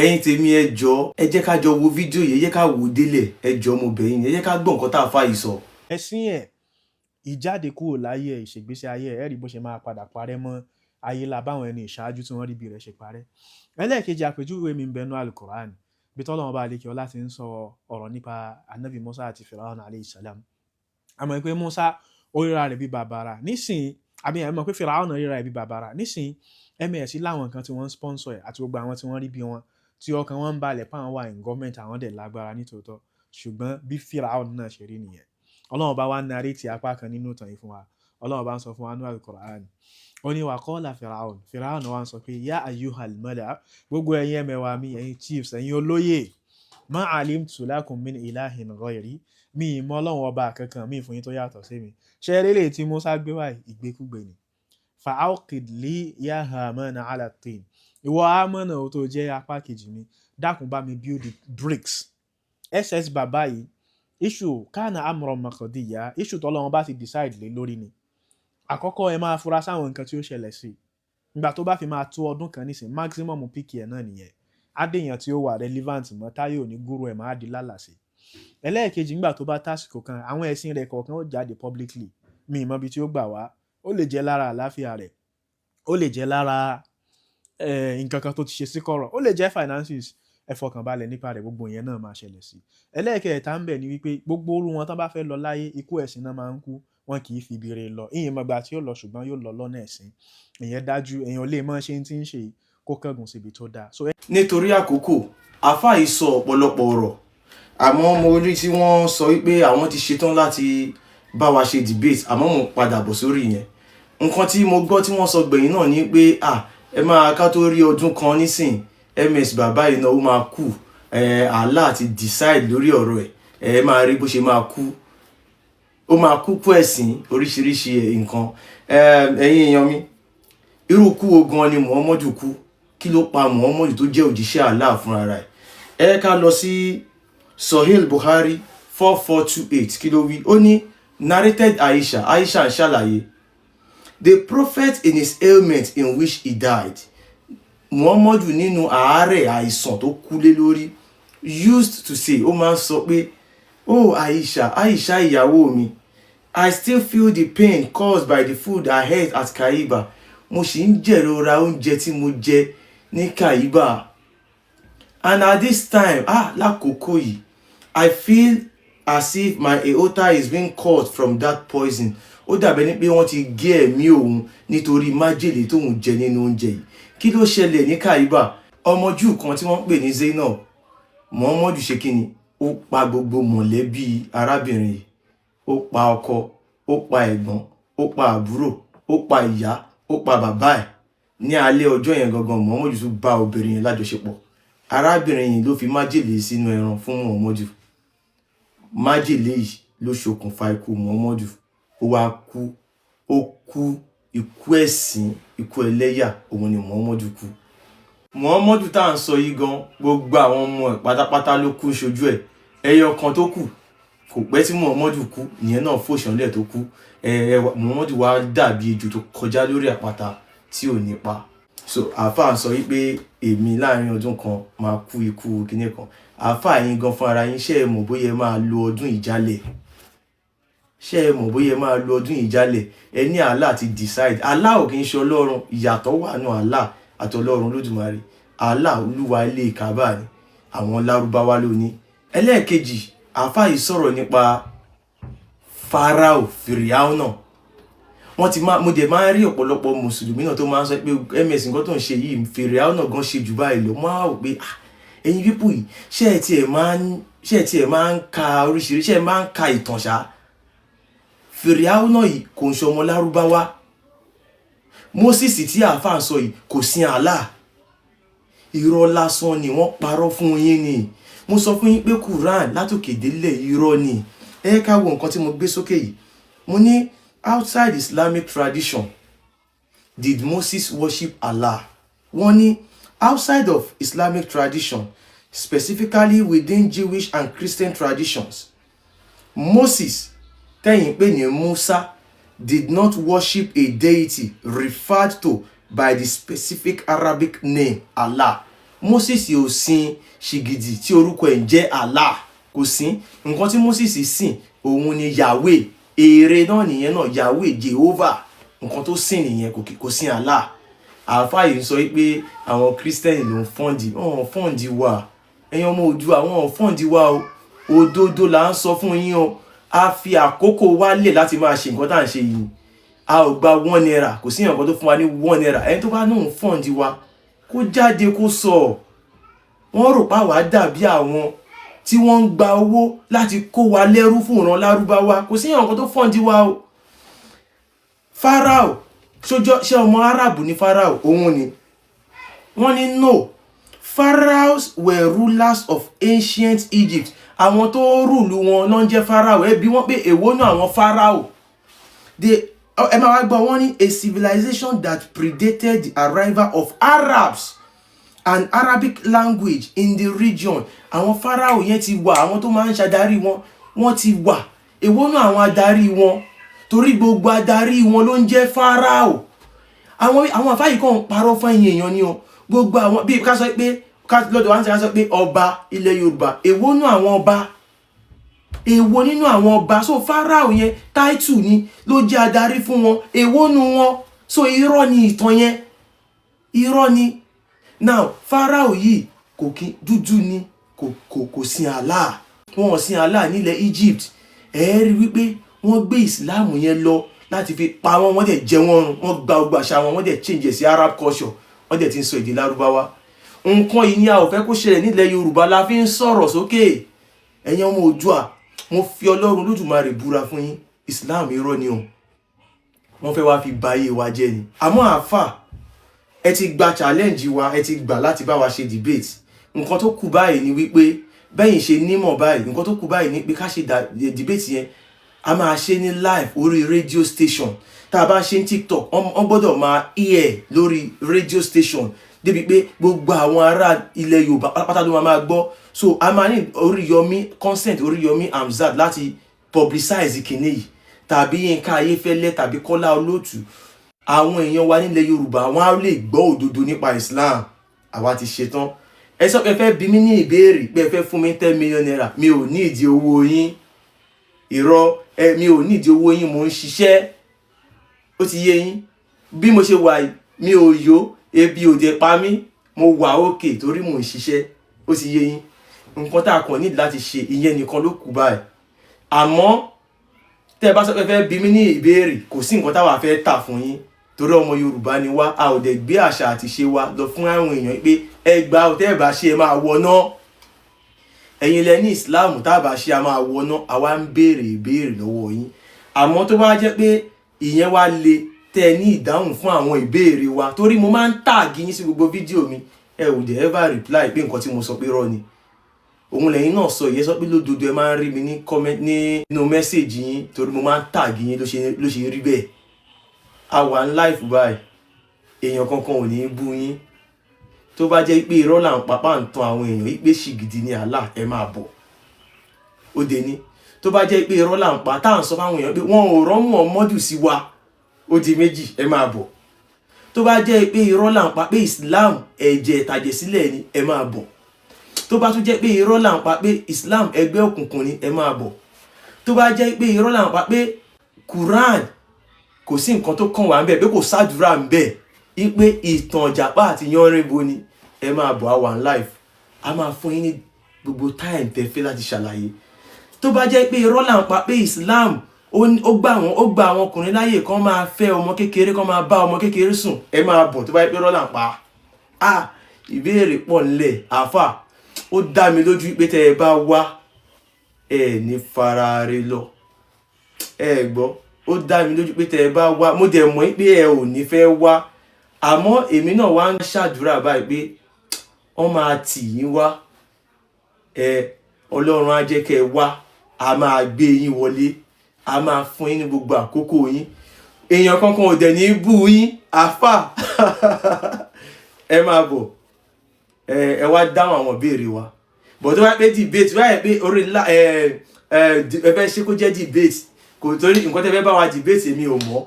ẹ̀yin tèmi ẹ jọ̀ọ́ ẹ jẹ́ ká jọ wo fídíò yìí, ẹ jẹ́ ká wò délẹ̀, ẹ jọ̀ọ́ mo bẹ̀ yín, ẹ jẹ́ ká gbọ́ nǹkan tá àfáà yìí sọ. ẹ̀sìn ẹ̀ ìjáde kúrò láyé ẹ̀ ìṣègbésí ayé ẹ̀ rí bó ṣe máa padà parẹ́ mọ́ ayé la báwọn ẹni ìṣáájú tí wọ́n rí bí rẹ̀ ṣe parẹ́. ẹlẹ́ẹ̀kejì àpèjúwe mi ń bẹnu alukoran bí tọ́lọ́run bá lékè ọlá ti ń sọ ọ̀rọ̀ nípa anabi Musa àti Firaun alayhi salam. àmọ́ pé Musa ó ríra rẹ̀ bí bàbàrà nísìnyí àbí àmọ́ pé Firaun ríra rẹ̀ bí bàbàrà nísìnyí ms láwọn nǹkan tí wọ́n ń sponsor ẹ̀ àti gbogbo àwọn tí wọ́n rí bí wọn tí ọkàn wọn ń balẹ̀ pàwọn wà ní gọ́ọ̀mẹ̀ntì àwọn dẹ̀ lágbára nítòótọ́ ṣùgbọ́n bí Firaun náà ṣe rí nìyẹn. Ọlọ́run bá wá ń narétì apá kan nínú ìtàn yìí fún wa. Ọlọ́run bá ń sọ fún wa nínú Al-Qur'an. Ó ní wa qala Firaun. Firaun wá ń sọ pé ya ayyuhal mala' gbogbo ẹ̀yin ẹmẹ̀wà mi, ẹ̀yin chiefs, ẹ̀yin olóyè. Ma alimtu lakum min ilahin ghayri. Mi ìmọ̀ Ọlọ́run ọba kankan mi fún yín tó yàtọ̀ sí mi. Ṣé eré tí Musa gbé wá ìgbékúgbé ni. Fa awqid li ya Hamana ala tin. Ìwọ Hamana ó tó jẹ́ apá kejì mi. Dákun bá mi build bricks. SS bàbá yìí issue kana amran maqdiya issue tọ́lọ́run bá ti decide lé lórí ni. Àkọ́kọ́ ẹ máa fura sáwọn nǹkan tí ó ṣẹlẹ̀ sí. Nígbà tó bá fi máa tó ọdún kan nísìn maximum píkì ẹ̀ náà nìyẹn. Adéyàn tí ó wà relevant mọ́ táyé òní gúrú ẹ̀ máa di lálàsì. Ẹlẹ́ẹ̀kejì nígbà tó bá tásìkò kan àwọn ẹ̀sìn rẹ̀ kọ̀ọ̀kan ó jáde publicly. Mi ìmọ̀ ibi tí ó gbà wá. Ó lè jẹ́ lára àláfíà rẹ̀. Ó lè jẹ́ lára nǹkan kan tó ti ṣe sí kọ̀rọ̀. Ó lè jẹ́ finances. Ẹ fọkàn balẹ̀ nípa rẹ̀ gbogbo yẹn náà máa ṣẹlẹ̀ sí. Ẹlẹ́ẹ̀kẹta ń bẹ ni wípé gbogbo orú wọn tán bá fẹ́ lọ láyé ikú ẹ̀sìn náà máa ń kú wọn kì í fi ibi rẹ̀ lọ. Ìyẹn mọ̀gbà tí ó lọ ṣùgbọ́n yóò lọ lọ́nà ẹ̀sìn. Ìyẹn dájú èèyàn lè mọ̀ ṣe tí ń ṣe kó kángun síbi tó dáa. Nítorí àkókò àfáà yìí sọ ọ̀pọ̀lọpọ̀ ọ̀rọ̀ àmọ́ mo rí tí wọ́n sọ wípé àwọn ti ṣetán láti bá wa ṣe debate àmọ́ mo padà bọ̀ sórí yẹn. Nǹkan tí mo gbọ́ tí wọ́n sọ gbẹ̀yìn náà ni pé ẹ máa ká tó rí ọdún kan nísìn ms bàbá yìí náà ó máa kú Allah ti decide lórí ọ̀rọ̀ ẹ̀ máa rí bó ṣe máa kú ó máa kú kú ẹ̀sìn oríṣiríṣi nǹkan. ẹ̀yin èèyàn mi irú kú ogun ni Muhammadu kú kí ló pa Muhammadu tó jẹ́ òjíṣẹ́ Allah fúnra rẹ̀. ẹ ká lọ sí Sahih Bukhari 4428 kí ló wí. Ó ní narrated Aisha ń ṣàlàyé the prophet in his ailment in which he died Muhammadu nínú àárẹ̀ àìsàn tó kú lé lórí used to say ó máa ń sọ pé oh Aisha ìyàwó mi I still feel the pain caused by the food I ate at Kaiba. Mo ṣì ń jẹ̀rora oúnjẹ tí mo jẹ ní Kaiba. And at this time lákòókò yìí I feel as if my aorta is being cut from that poison. Ó dàbẹ̀ ní pé wọ́n ti gé ẹ̀mí òun nítorí májèlé tóun jẹ nínú oúnjẹ yìí. Kí ló ṣẹlẹ̀ ní Kaiba? Ọmọ Júù kan tí wọ́n pè ní Zainab Muhammadu ṣe kíni ó pa gbogbo mọ̀lẹ́bí arábìnrin yìí. Ó pa ọkọ, ó pa ẹ̀gbọ́n, ó pa àbúrò, ó pa ìyá, ó pa bàbá ẹ̀. Ní alẹ́ ọjọ́ yẹn gangan Muhammadu tún bá obìnrin yẹn lájọṣepọ̀. Arábìnrin yìí ló fi májèlé sínú ẹran fún Muhammadu. Májèlé yìí ló ṣokùnfà ikú Muhammadu. Ó wá kú, ó kú ikú ẹ̀sìn, ikú ẹlẹ́yà, òun ni Muhammadu kú. Muhammadu tá à ń sọ yìí gan gbogbo àwọn ọmọ ẹ̀ pátápátá ló kú ṣojú ẹ̀. Ẹyọ kan tó kù kò pẹ́ tí Muhammadu kú ìyẹn náà fòṣánlẹ̀ tó kú. Muhammadu wá dàbí ejò tó kọjá lórí àpáta tí ò ní pa. So àáfàá sọ wípé èmi láàrin ọdún kan máa kú ikú kíní kan. Àáfàá yín gan fún ara yín ṣé ẹ mọ̀ bóyá ẹ máa lo ọdún ìjálẹ̀. Ṣé ẹ mọ̀ bóyá ẹ máa lo ọdún ìjálẹ̀. Ẹ ní Allah ti decide. Allah ò kì í ṣe Ọlọ́run, ìyàtọ̀ wà nù Allah àti Ọlọ́run Olódùmarè. Allah Olúwa ilé Kaaba ni àwọn Lárúbáwá ló ní. Ẹlẹ́ẹ̀kejì àáfàá yìí sọ̀rọ̀ nípa Pharaoh Firaun. Wọ́n ti mo dẹ̀ máa ń rí ọ̀pọ̀lọpọ̀ mùsùlùmí náà tó máa ń sọ pé ms nǹkan tó ń ṣe yìí Firaun gan ṣe jù báyìí lọ. Mo á wò pé ẹ̀yin pípù yìí ṣé ẹ tiẹ̀ máa ń ka oríṣiríṣi ṣé ẹ máa ń ka ìtàn ṣá. Firaun yìí kò ń ṣe ọmọ Lárúbáwá. Moses tí àáfàá sọ yìí kò sin Allah. Irọ́ lásán ni wọ́n parọ́ fún yín ni. Mo sọ fún yín pé Quran látòkè délẹ̀ irọ́ ni. Ẹ ká wo nǹkan tí mo gbé sókè yìí. Mo ní outside Islamic tradition did Moses worship Allah? Wọ́n ní outside of Islamic tradition, specifically within Jewish and Christian traditions, Moses tẹ́yìn pé ní Musa did not worship a deity referred to by the specific Arabic name Allah. Moses ò sin ṣìgìdì tí orúkọ ẹ̀ ń jẹ́ Allah, kò sí. Nǹkan tí Moses sìn òun ni Yahweh, èrè náà nìyẹn náà, Yahweh, Jehovah, nǹkan tó sìn nìyẹn, kò sìn Allah. Àáfàá yìí sọ pé àwọn Christian ló ń fọ́ǹdì, wọ́n fọ́ǹdì wa, ẹ̀yin ọmọ Oòduà, wọ́n fọ́ǹdì wa o, òdodo là ń sọ fún yín o. A fi àkókò wálẹ̀ láti máa ṣe nǹkan tá à ń ṣe yìí, a ò gba 1 naira, kò sí nǹkan tó fún wa ní 1 naira. Ẹni tó bá náà ń fọ́ǹdì wa kó jáde kó sọ. Wọ́n rò pá wàá dàbí àwọn tí wọ́n ń gba owó láti kó wa lẹ́rú fún ìran Lárúbáwá, kò sí nǹkan tó fọ́ǹdì wa o. Pharaoh ṣé ọmọ Arab ní Pharaoh? Òun ni. Wọ́n ní no, Pharaohs were rulers of ancient Egypt. Àwọn tó rúlù wọn ló ń jẹ́ Pharaoh. Ẹ bi wọ́n pé èwo náà àwọn Pharaoh. Ẹ máa wá gbọ́, wọ́n ní a civilization that predated the arrival of Arabs and Arabic language in the region. Àwọn Pharaoh yẹn ti wà, àwọn tó máa ń ṣàdarí wọn, wọ́n ti wà. Èwo náà àwọn adarí wọn, torí gbogbo adarí wọn ló ń jẹ́ Pharaoh. Àwọn àfáà yìí kàn parọ́ fún ẹ̀yin èèyàn ni o. Gbogbo àwọn bí ká sọ pé lọ́dọ̀ wá ń sọ pé ọba ilẹ̀ Yorùbá, èwo nínú àwọn ọba, èwo nínú àwọn ọba. So Pharaoh yẹn title ni, ló jẹ́ adarí fún wọn, èwo nínú wọn. So irọ́ ni ìtàn yẹn, irọ́ ni. Now Pharaoh yìí kò kí dúdú ni, kò sin Allah. Wọ́n sin Allah nílẹ̀ Egypt. Ẹ rí wípé wọ́n gbé Islam yẹn lọ láti fi pa wọ́n, wọ́n dẹ̀ jẹ wọ́n run, wọ́n gba ọgbà àṣà wọn, wọ́n dẹ̀ change sí Arab culture, wọ́n dẹ̀ ti ń sọ èdè Lárúbáwá. Nǹkan yìí ni a ò fẹ́ kó ṣẹlẹ̀ nílẹ̀ Yorùbá, la fi ń sọ̀rọ̀ sókè. Ẹ̀yin ọmọ Oòduà, mo fi Ọlọ́run Olódùmarè búra fún yín, Islam irọ́ ni o. Wọ́n fẹ́ wá fi ba ayé wa jẹ́ ni. Àmọ́ àáfà, ẹ ti gba challenge wa, ẹ ti gbà láti bá wa ṣe debate. Nǹkan tó kù báyìí ni wípé bẹ́yìn ṣe nímọ̀ báyìí, nǹkan tó kù báyìí ni pé ká ṣe debate yẹn, a máa ṣe ní live orí radio station. Tá a bá ṣe ní TikTok, wọ́n gbọ́dọ̀ máa hear lórí radio station débi pé gbogbo àwọn ará ilẹ̀ Yorùbá pátá ló máa gbọ́. So a máa ní Oríyọmí consent, Oríyọmí Hamzat láti publicize kìíní yìí, tàbí Yínká Ayéfẹ́lẹ́ tàbí Kọ́lá Olótù. Àwọn èèyàn wa nílẹ̀ Yorùbá wọ́n á lè gbọ́ òdodo nípa Islam. Àwa ti ṣetán. Ẹ sọ pé ẹ fẹ́ bi mí ní ìbéèrè pé ẹ fẹ́ fún mi 10 million naira, mi ò ní ìdí owó yín. Irọ́, mi ò ní ìdí owó yín, mò ń ṣiṣẹ́. Ó ti yé yín. Bí mo ṣe wà yìí, mi ò yó, ebi ò dé pa mí, mo wà òkè torí mò ń ṣiṣẹ́. Ó ti yé yín. Nǹkan tá a kàn nídìí láti ṣe ìyẹn nìkan ló kù báyìí. Àmọ́ tẹ́ bá sọ pé ẹ fẹ́ bi mí ní ìbéèrè, kò sí nǹkan táwa fẹ́ tà fún yín, torí ọmọ Yorùbá ni wá, a ò dẹ̀ gbé àṣà àti ṣe wa lọ fún àwọn èèyàn pé ẹ gbà ó, tẹ́ ẹ bá ṣe ẹ máa wọná. Ẹ̀yin lẹ ní Islam, tá a bá ṣe a máa wọná, àwa ń béèrè ìbéèrè lọ́wọ́ yín. Àmọ́ tó bá jẹ́ pé ìyẹn wá le, tẹ́ ẹ ní ìdáhùn fún àwọn ìbéèrè wa, torí mo máa ń tag yín sí gbogbo fídíò mi, ẹ ò dẹ̀ ever reply pé nǹkan tí mo sọ pé rọ́ ni. Òun lẹ́yìn náà sọ, ìyẹn sọ pé lódodo ẹ máa ń rí mi ní comment nínú message yín, torí mo máa ń tag yín ló ṣe rí bẹ́ẹ̀. A wà ní life báyìí, èèyàn kankan ò ní bú yín. Tó bá jẹ́ pé irọ́ là ń papá ń tan àwọn èèyàn yìí pé ṣìgìdì ni Allah, ẹ máa bọ̀. Ó dé ní. Tó bá jẹ́ pé irọ́ là ń pa, tá à ń sọ fáwọn èèyàn pé wọ́n ò rán Muhammadu sí wa, ó di méjì, ẹ máa bọ̀. Tó bá jẹ́ pé irọ́ là ń pa pé Islam ẹ̀jẹ̀ ìtàjẹ̀ sílẹ̀ ni, ẹ máa bọ̀. Tó bá tún jẹ́ pé irọ́ là ń pa pé Islam ẹgbẹ́ òkùnkùn ni, ẹ máa bọ̀. Tó bá jẹ́ pé irọ́ là ń pa pé Quran kò sí nǹkan tó kàn wá ń bẹ̀, pé kò sádùúrà ń bẹ̀, ipe ìtàn Ìjàpá àti Yánrinbo ni, ẹ máa bọ̀. A wà ní live, a máa fún yín ní gbogbo time tẹ́ fẹ́ láti ṣàlàyé. Tó bá jẹ́ pé irọ́ là ń pa pé Islam ó gba àwọn ọkùnrin láyè kan máa fẹ́ ọmọ kékeré, kan máa bá ọmọ kékeré sùn, ẹ máa bọ̀. Tó bá jẹ́ pé irọ́ là ń pa. Ìbéèrè pọ̀ nílẹ̀ àfà, ó dá mi lójú pé tẹ́ ẹ bá wá ẹ ní farare lọ. Ẹ gbọ́, ó dá mi lójú pé tẹ́ ẹ bá wá, mo dẹ̀ mọ̀ pé ẹ ò ní fẹ́ wá. Àmọ́ èmi náà wá ń ṣàdúrà báyìí pé wọ́n máa tì yín wá. Ọlọ́run á jẹ́ kẹ́ ẹ wá, a máa gbé yín wọlé, a máa fún yín ní gbogbo àkókò yín. Èèyàn kankan ò dẹ̀ ní bú yín, àfà. Ẹ máa bọ̀. Ẹ wá dáhùn àwọn ìbéèrè wa. But tó bá pé debate, wáyé pé orí ẹ fẹ́ ṣe kó jẹ́ debate, kò torí nǹkan tẹ́ fẹ́ bá wa debate èmi ò mọ̀.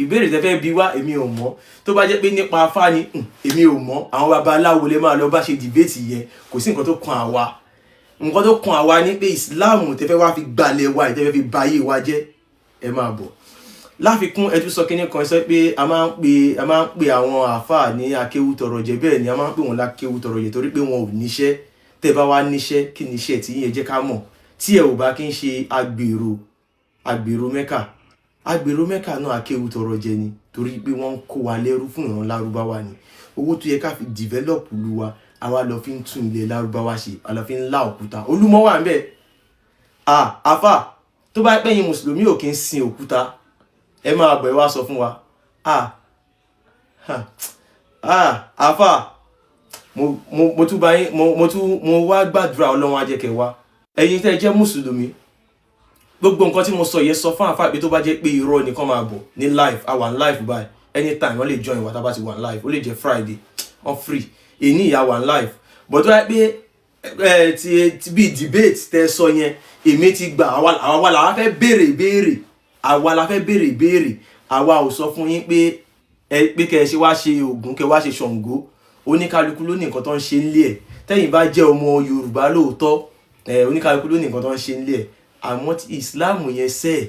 ìbéèrè tẹ́ fẹ́ bi wá èmi ò mọ̀, tó bá jẹ́ pé nípa afá ni èmi ò mọ̀, àwọn babaláwo lè máa lọ bá ṣe debate yẹn, kò sí nǹkan tó kan àwa. Nǹkan tó kan àwa ni pé Islam tẹ́ fẹ́ wá fi gbalẹ̀ wa, tẹ́ fẹ́ fi bayé wa jẹ́, ẹ máa bọ̀. Láfikún ẹ tún sọ kíní kan sọ pé a máa ń pè àwọn àfáà ní akéwú tọrọ jẹ, bẹ́ẹ̀ ni a máa ń pè wọ́n lákéwú tọrọ jẹ torí pé wọn ò níṣẹ́. Tẹ́ bá wá níṣẹ́, kí níṣẹ́ tí yín ẹ jẹ́ ká mọ̀. Tí ẹ ò bá kí ń ṣe agbèrò Mẹ́kà náà akéwú tọrọ jẹ ni torí pé wọ́n ń kó wa lẹ́rú fún ìran Lárúbáwá ni. Owó tó yẹ ká fi develop ìlú wa, àwa lọ fi ń tún ilẹ̀ Lárúbáwá ṣe, a lọ fi ń lá òkúta. Olúmọ wà ńbẹ̀. Àfà tó bá pẹ́yìn mùsùlùmí ò kí ń sin òkúta, ẹ máa bọ̀ ẹ wá sọ fún wa. Àfà mo tún bá yín mo wá gbàdúrà Ọlọ́run á jẹ́ kẹ́ wá. Ẹ̀yin tẹ́ jẹ́ mùsùlùmí, gbogbo nǹkan tí mo sọ yẹ sọ fún àfà pé tó bá jẹ́ pé irọ́ nìkan máa bọ̀ ní live, a wà ní live báyìí, anytime wọ́n lè join wa tá bá ti wà ní live, ó lè jẹ́ Friday on free, èní ìyá wà ní live. But tó bá pé ti bí debate tẹ́ sọ yẹn, èmi ti gbà, àwa la fẹ́ béèrè ìbéèrè, àwa ò sọ fún yín pé kẹ́ ẹ ṣe wá ṣe Ògún, kẹ́ wá ṣe Ṣàngó. Oníkálukú ló ní nǹkan tó ń ṣe nílé ẹ̀. Tẹ́yin bá jẹ́ ọmọ Yorùbá lóòótọ́, oníkálukú ló ní nǹkan tó ń ṣe nílé ẹ̀. Àmọ́ tí Islam yẹn sẹ́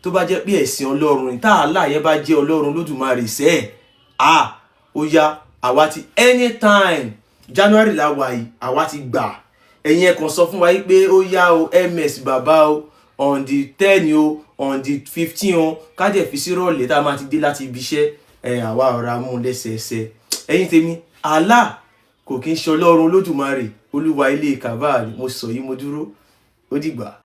tó bá jẹ́ pé ẹ̀sìn Ọlọ́run ni, tá Allah yẹn bá jẹ́ Ọlọ́run Lódùmarè sẹ́ ó yá, àwa ti anytime January la wà yìí, àwa ti gbà. Ẹ̀yin ẹ kàn sọ fún wa yìí pé ó yá o MS bàbá o on the 10 o on the 15 o ká dẹ̀ fi sí rọ̀lẹ́ tá a máa ti dé láti ibi iṣẹ́, àwa ọ̀rá mú lẹ́sẹẹsẹ. Ẹ̀yin tèmi, Allah kò kí ń ṣe Ọlọ́run Olódùmarè, Olúwa ilé Kàbá ni mo sọ yìí, mo dúró, ó dìgbà.